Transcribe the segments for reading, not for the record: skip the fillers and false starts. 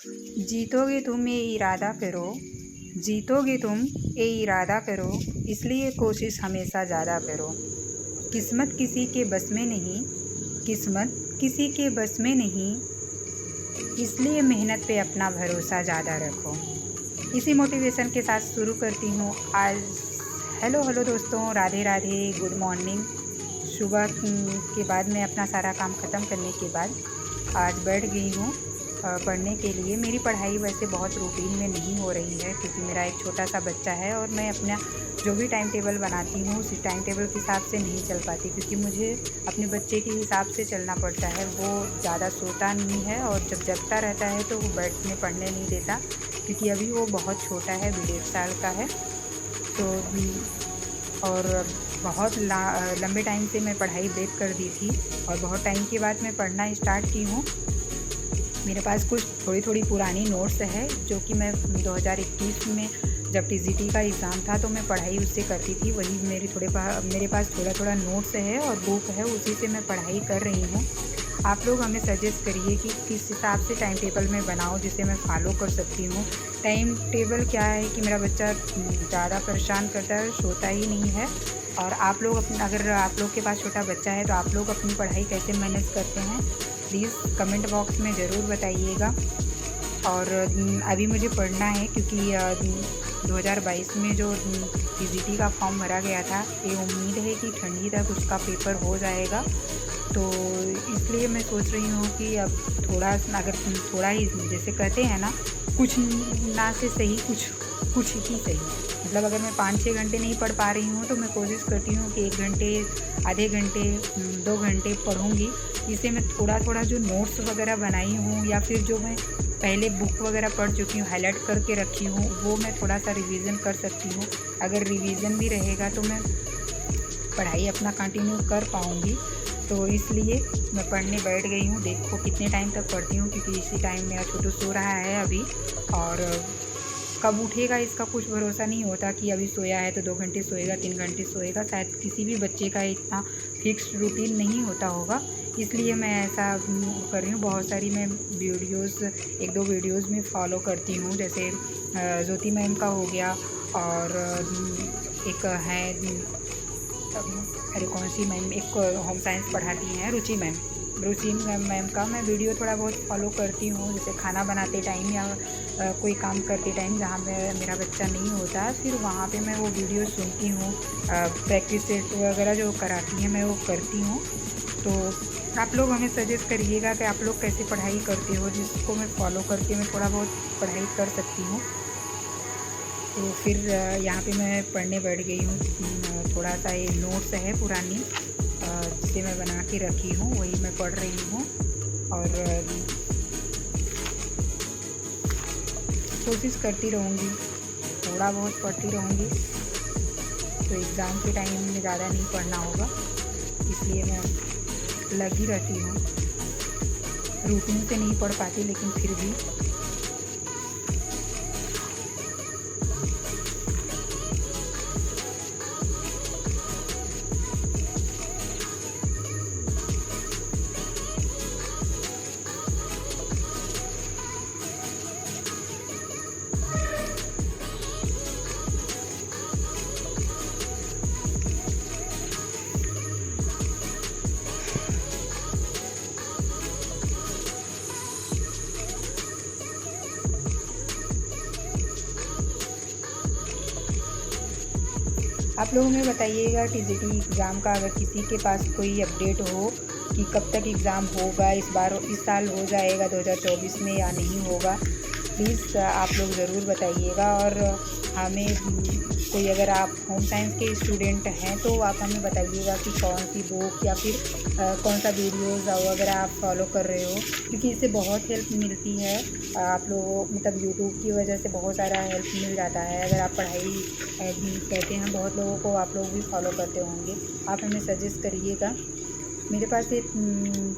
जीतोगे तुम ये इरादा करो, जीतोगे तुम ये इरादा करो, इसलिए कोशिश हमेशा ज़्यादा करो। किस्मत किसी के बस में नहीं, किस्मत किसी के बस में नहीं, इसलिए मेहनत पे अपना भरोसा ज़्यादा रखो। इसी मोटिवेशन के साथ शुरू करती हूँ आज। हेलो हेलो दोस्तों, राधे राधे, गुड मॉर्निंग। सुबह के बाद मैं अपना सारा काम ख़त्म करने के बाद आज बैठ गई हूँ पढ़ने के लिए। मेरी पढ़ाई वैसे बहुत रूटीन में नहीं हो रही है क्योंकि मेरा एक छोटा सा बच्चा है और मैं अपना जो भी टाइम टेबल बनाती हूँ उसी टाइम टेबल के हिसाब से नहीं चल पाती, क्योंकि मुझे अपने बच्चे के हिसाब से चलना पड़ता है। वो ज़्यादा सोता नहीं है और जब जगता रहता है तो वो बैठने पढ़ने नहीं देता, क्योंकि अभी वो बहुत छोटा है, अभी 1.5 साल का है। तो और बहुत लंबे टाइम से मैं पढ़ाई ब्रेक कर दी थी और बहुत टाइम के बाद मैं पढ़ना स्टार्ट की हूँ। मेरे पास कुछ थोड़ी थोड़ी पुरानी नोट्स है जो कि मैं 2021 में जब टीजीटी का एग्ज़ाम था तो मैं पढ़ाई उससे करती थी। वही मेरे पास थोड़ा थोड़ा नोट्स है और बुक है, उसी से मैं पढ़ाई कर रही हूँ। आप लोग हमें सजेस्ट करिए कि किस हिसाब से टाइम टेबल मैं बनाऊँ जिसे मैं फॉलो कर सकती हूँ। टाइम टेबल क्या है कि मेरा बच्चा ज़्यादा परेशान करता है, सोता ही नहीं है। और आप लोग अगर आप लोग के पास छोटा बच्चा है तो आप लोग अपनी पढ़ाई कैसे मैनेज करते हैं, प्लीज़ कमेंट बॉक्स में ज़रूर बताइएगा। और अभी मुझे पढ़ना है क्योंकि 2022 में जो टीजीटी का फॉर्म भरा गया था, ये उम्मीद है कि ठंडी तक उसका पेपर हो जाएगा। तो इसलिए मैं सोच रही हूँ कि अब थोड़ा ही, जैसे कहते हैं ना, कुछ ना से सही कुछ ही सही। मतलब अगर मैं 5-6 घंटे नहीं पढ़ पा रही हूँ तो मैं कोशिश करती हूँ कि 1 घंटे, आधे घंटे, 2 घंटे पढ़ूँगी। इससे मैं थोड़ा थोड़ा जो नोट्स वगैरह बनाई हूँ या फिर जो मैं पहले बुक वगैरह पढ़ चुकी हूँ, हाईलाइट करके रखी हूँ, वो मैं थोड़ा सा रिवीजन कर सकती हूँ। अगर रिवीजन भी रहेगा तो मैं पढ़ाई अपना कंटिन्यू कर पाऊँगी। तो इसलिए मैं पढ़ने बैठ गई हूँ। देखो कितने टाइम तक पढ़ती हूँ, क्योंकि इसी टाइम मेरा छोटू सो रहा है अभी, और कब उठेगा इसका कुछ भरोसा नहीं होता कि अभी सोया है तो 2 घंटे सोएगा, 3 घंटे सोएगा। शायद किसी भी बच्चे का इतना फिक्स रूटीन नहीं होता होगा, इसलिए मैं ऐसा कर रही हूँ। बहुत सारी मैं वीडियोस, 1-2 वीडियोस में फॉलो करती हूँ, जैसे ज्योति मैम का हो गया, और एक है, अरे कौन सी मैम, एक होम साइंस पढ़ाती हैं, रुचि मैम का मैं वीडियो थोड़ा बहुत फॉलो करती हूँ। जैसे खाना बनाते टाइम या कोई काम करते टाइम जहाँ मेरा बच्चा नहीं होता, फिर वहाँ पे मैं वो वीडियो सुनती हूँ। प्रैक्टिस सेट वगैरह जो कराती हैं मैं वो करती हूँ। तो आप लोग हमें सजेस्ट करिएगा कि आप लोग कैसे पढ़ाई करते हो, जिसको मैं फॉलो करके मैं थोड़ा बहुत पढ़ाई कर सकती हूँ। तो फिर यहाँ पे मैं पढ़ने बैठ गई हूँ। थोड़ा सा ये नोट्स है पुरानी जिसे मैं बना के रखी हूँ, वही मैं पढ़ रही हूँ। और कोशिश करती रहूँगी, थोड़ा बहुत पढ़ती रहूँगी। तो एग्ज़ाम के टाइम में ज़्यादा नहीं पढ़ना होगा, इसलिए मैं लगी रहती हूँ। रूटीन से नहीं पढ़ पाती, लेकिन फिर भी आप लोग हमें बताइएगा टीजीटी एग्ज़ाम का, अगर किसी के पास कोई अपडेट हो कि कब तक एग्ज़ाम होगा, इस साल हो जाएगा 2024 में या नहीं होगा, प्लीज़ आप लोग ज़रूर बताइएगा। और हमें कोई, अगर आप होम साइंस के स्टूडेंट हैं तो आप हमें बताइएगा कि कौन सी बुक या फिर कौन सा वीडियोज़ वगैरह आप फॉलो कर रहे हो, क्योंकि इससे बहुत हेल्प मिलती है। आप लोगों, मतलब यूट्यूब की वजह से बहुत सारा हेल्प मिल जाता है। अगर आप पढ़ाई कहते हैं बहुत लोगों को, आप लोग भी फॉलो करते होंगे, आप हमें सजेस्ट करिएगा। मेरे पास एक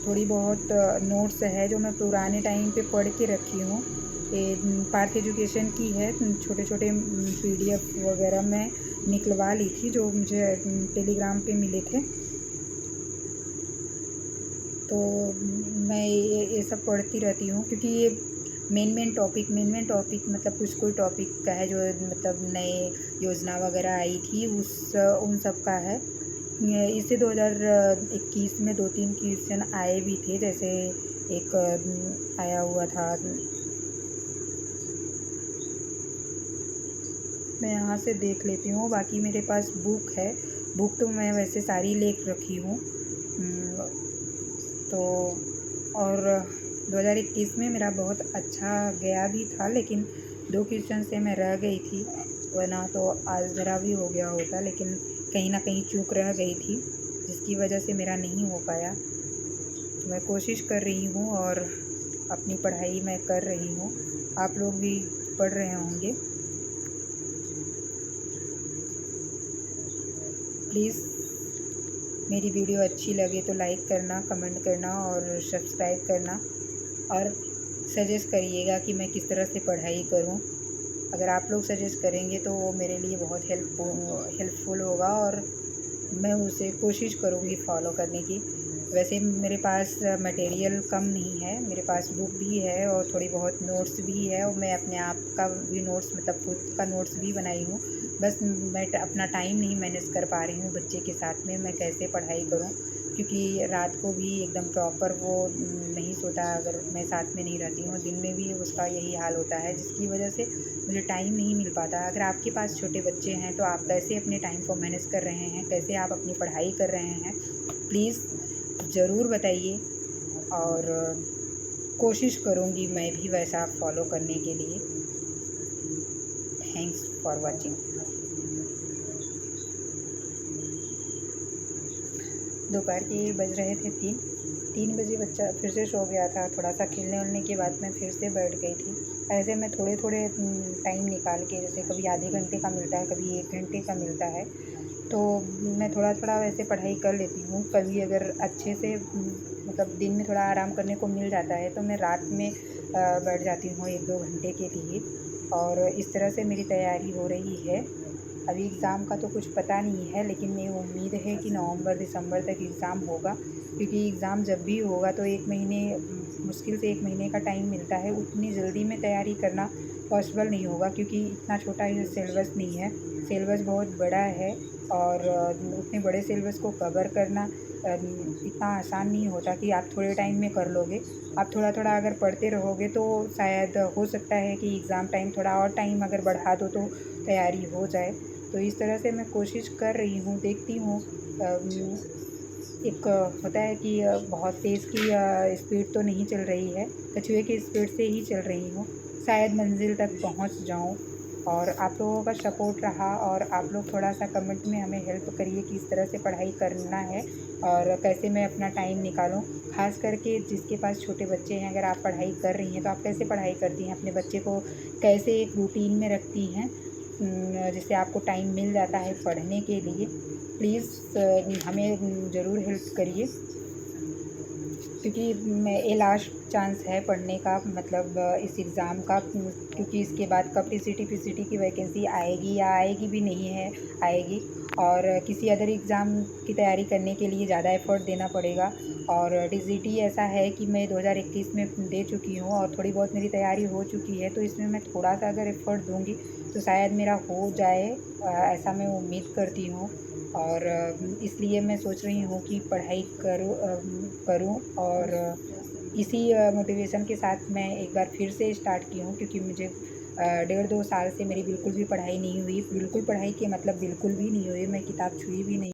थोड़ी बहुत नोट्स है जो मैं पुराने टाइम पे पढ़ के रखी हूँ। ये पार्थ एजुकेशन की है, छोटे छोटे PDF वगैरह मैं निकलवा ली थी जो मुझे टेलीग्राम पे मिले थे। तो मैं ये सब पढ़ती रहती हूँ, क्योंकि ये मेन टॉपिक मतलब कुछ कोई टॉपिक का है जो मतलब नए योजना वगैरह आई थी उन सब का है। इससे 2021 में 2-3 क्वेश्चन आए भी थे, जैसे एक आया हुआ था, मैं यहाँ से देख लेती हूँ। बाकी मेरे पास बुक तो मैं वैसे सारी लेख रखी हूँ। तो और 2021 में मेरा बहुत अच्छा गया भी था, लेकिन 2 क्वेश्चन से मैं रह गई थी, वरना तो आज मेरा भी हो गया होता, लेकिन कहीं ना कहीं चूक रह गई थी, जिसकी वजह से मेरा नहीं हो पाया। मैं कोशिश कर रही हूँ और अपनी पढ़ाई मैं कर रही हूँ। आप लोग भी पढ़ रहे होंगे। प्लीज़ मेरी वीडियो अच्छी लगे तो लाइक करना, कमेंट करना और सब्सक्राइब करना, और सजेस्ट करिएगा कि मैं किस तरह से पढ़ाई करूं। अगर आप लोग सजेस्ट करेंगे तो वो मेरे लिए बहुत हेल्पफुल होगा, और मैं उसे कोशिश करूंगी फॉलो करने की। वैसे मेरे पास मटेरियल कम नहीं है, मेरे पास बुक भी है और थोड़ी बहुत नोट्स भी है, और मैं अपने आप का भी नोट्स मतलब खुद का नोट्स भी बनाई हूँ। बस मैं अपना टाइम नहीं मैनेज कर पा रही हूँ बच्चे के साथ में, मैं कैसे पढ़ाई करूँ, क्योंकि रात को भी एकदम प्रॉपर वो नहीं सोता अगर मैं साथ में नहीं रहती हूँ। दिन में भी उसका यही हाल होता है, जिसकी वजह से मुझे टाइम नहीं मिल पाता। अगर आपके पास छोटे बच्चे हैं तो आप कैसे अपने टाइम को मैनेज कर रहे हैं, कैसे आप अपनी पढ़ाई कर रहे हैं, प्लीज़ ज़रूर बताइए, और कोशिश करूँगी मैं भी वैसा फॉलो करने के लिए। Thanks for watching. दोपहर के बज रहे थे 3 बजे बच्चा फिर से सो गया था। थोड़ा सा खेलने उलने के बाद मैं फिर से बैठ गई थी। ऐसे मैं थोड़े टाइम निकाल के, जैसे कभी आधे घंटे का मिलता है, कभी 1 घंटे का मिलता है, तो मैं थोड़ा वैसे पढ़ाई कर लेती हूँ। कभी अगर अच्छे से मतलब दिन में थोड़ा आराम करने को मिल जाता है तो मैं रात में बैठ जाती हूँ 1-2 घंटे के लिए, और इस तरह से मेरी तैयारी हो रही है। अभी एग्ज़ाम का तो कुछ पता नहीं है, लेकिन ये उम्मीद है कि नवंबर-दिसंबर तक एग्ज़ाम होगा, क्योंकि एग्ज़ाम जब भी होगा तो 1 महीने, मुश्किल से 1 महीने का टाइम मिलता है। उतनी जल्दी में तैयारी करना पॉसिबल नहीं होगा, क्योंकि इतना छोटा ये सिलेबस नहीं है, सिलेबस बहुत बड़ा है, और उतने बड़े सिलेबस को कवर करना इतना आसान नहीं होता कि आप थोड़े टाइम में कर लोगे। आप थोड़ा अगर पढ़ते रहोगे तो शायद हो सकता है कि एग्ज़ाम टाइम थोड़ा और टाइम अगर बढ़ा दो तो तैयारी हो जाए। तो इस तरह से मैं कोशिश कर रही हूँ, देखती हूँ। एक होता है कि बहुत तेज़ की स्पीड तो नहीं चल रही है, कछुए की स्पीड से ही चल रही हूँ, शायद मंजिल तक पहुँच जाऊँ। और आप लोगों का सपोर्ट रहा, और आप लोग थोड़ा सा कमेंट में हमें हेल्प करिए कि इस तरह से पढ़ाई करना है और कैसे मैं अपना टाइम निकालूं। ख़ास करके जिसके पास छोटे बच्चे हैं, अगर आप पढ़ाई कर रही हैं तो आप कैसे पढ़ाई करती हैं, अपने बच्चे को कैसे एक रूटीन में रखती हैं जिससे आपको टाइम मिल जाता है पढ़ने के लिए। प्लीज़ हमें ज़रूर हेल्प करिए, क्योंकि मैं ये लास्ट चांस है पढ़ने का, मतलब इस एग्ज़ाम का, क्योंकि इसके बाद कब टीसीटी की वैकेंसी आएगी या आएगी भी नहीं है, आएगी, और किसी अदर एग्ज़ाम की तैयारी करने के लिए ज़्यादा एफ़र्ट देना पड़ेगा। और टीसीटी ऐसा है कि मैं 2021 में दे चुकी हूँ और थोड़ी बहुत मेरी तैयारी हो चुकी है, तो इसमें मैं थोड़ा सा अगर एफ़र्ट दूँगी तो शायद मेरा हो जाए, ऐसा मैं उम्मीद करती हूँ। और इसलिए मैं सोच रही हूँ कि पढ़ाई करूँ, और इसी मोटिवेशन के साथ मैं एक बार फिर से स्टार्ट की हूँ, क्योंकि मुझे 1.5-2 साल से मेरी बिल्कुल भी पढ़ाई नहीं हुई, बिल्कुल पढ़ाई के मतलब बिल्कुल भी नहीं हुई, मैं किताब छुई भी नहीं।